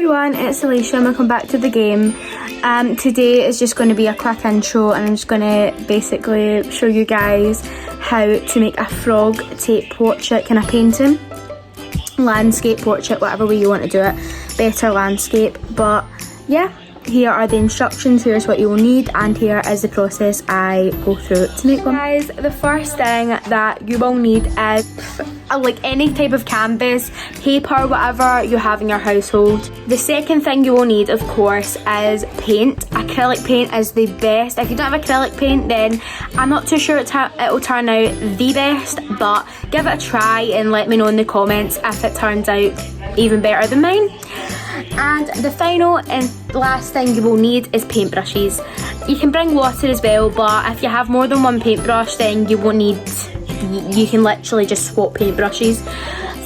everyone, it's Alicia and welcome back to the game. Today is just going to be a quick intro and I'm just going to basically show you guys how to make a frog tape portrait kind of painting. Landscape, portrait, whatever way you want to do it. Better landscape, but yeah. Here are the instructions, here's what you will need, and here is the process I go through to make one. Guys, the first thing that you will need is like any type of canvas, paper, whatever you have in your household. The second thing you will need, of course, is paint. Acrylic paint is the best. If you don't have acrylic paint, then I'm not too sure it'll turn out the best, but give it a try and let me know in the comments if it turns out even better than mine. And the final and last thing you will need is paintbrushes. You can bring water as well, but if you have more than one paintbrush, then you won't need, you can literally just swap paintbrushes.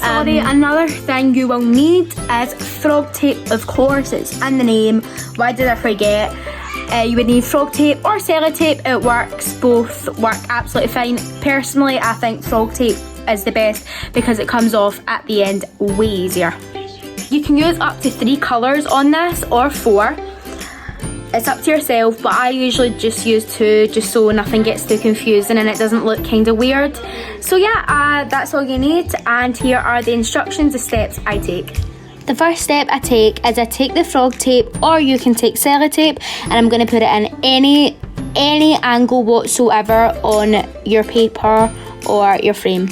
Another thing you will need is frog tape, of course, it's in the name. Why did I forget? You would need frog tape or sellotape. It works, both work absolutely fine. Personally, I think frog tape is the best because it comes off at the end way easier. You can use up to 3 colours on this or 4. It's up to yourself, but I usually just use 2 just so nothing gets too confusing and it doesn't look kind of weird. So yeah, that's all you need, and here are the instructions, the steps I take. The first step I take is I take the frog tape, or you can take sellotape, and I'm going to put it in any angle whatsoever on your paper or your frame.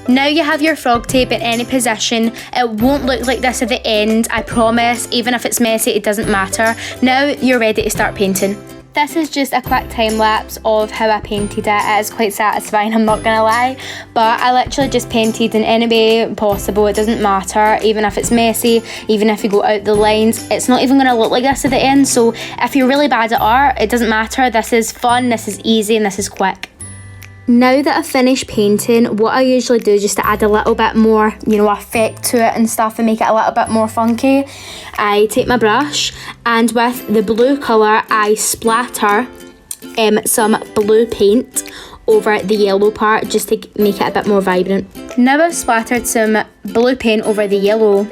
Now you have your frog tape in any position. It won't look like this at the end, I promise. Even if it's messy, it doesn't matter. Now you're ready to start painting. This is just a quick time lapse of how I painted it. It is quite satisfying, I'm not gonna lie. But I literally just painted in any way possible. It doesn't matter, even if it's messy, even if you go out the lines. It's not even gonna look like this at the end. So if you're really bad at art, it doesn't matter. This is fun, this is easy, and this is quick. Now that I've finished painting, what I usually do just to add a little bit more, effect to it and stuff and make it a little bit more funky, I take my brush and with the blue colour I splatter some blue paint over the yellow part just to make it a bit more vibrant. Now I've splattered some blue paint over the yellow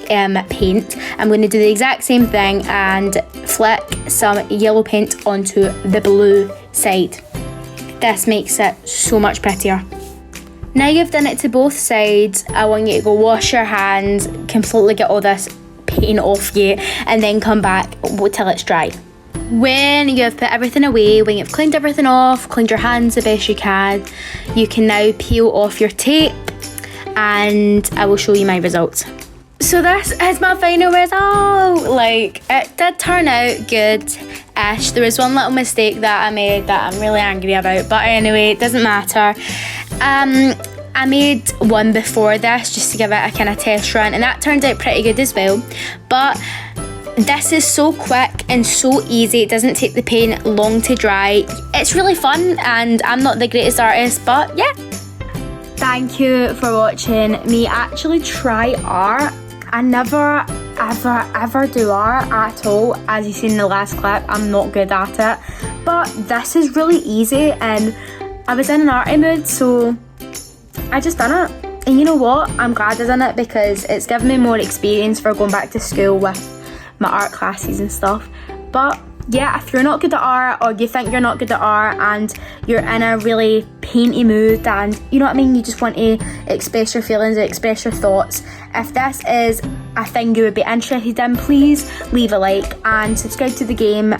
paint, I'm going to do the exact same thing and flick some yellow paint onto the blue side. This makes it so much prettier. Now you've done it to both sides, I want you to go wash your hands, completely get all this paint off you, and then come back till it's dry. When you've put everything away, when you've cleaned everything off, cleaned your hands the best you can now peel off your tape and I will show you my results. So this is my final result. Like, it did turn out good-ish. There was one little mistake that I made that I'm really angry about, but anyway, it doesn't matter. I made one before this just to give it a kind of test run, and that turned out pretty good as well. But this is so quick and so easy. It doesn't take the paint long to dry. It's really fun, and I'm not the greatest artist, but yeah. Thank you for watching me actually try art. I never ever do art at all. As you seen in the last clip, I'm not good at it, but this is really easy and I was in an arty mood, so I just done it. And you know what, I'm glad I done it because it's given me more experience for going back to school with my art classes and stuff. But yeah, if you're not good at art, or you think you're not good at art and you're in a really painty mood and you know what I mean, you just want to express your feelings, express your thoughts, if this is a thing you would be interested in, please leave a like and subscribe to the game.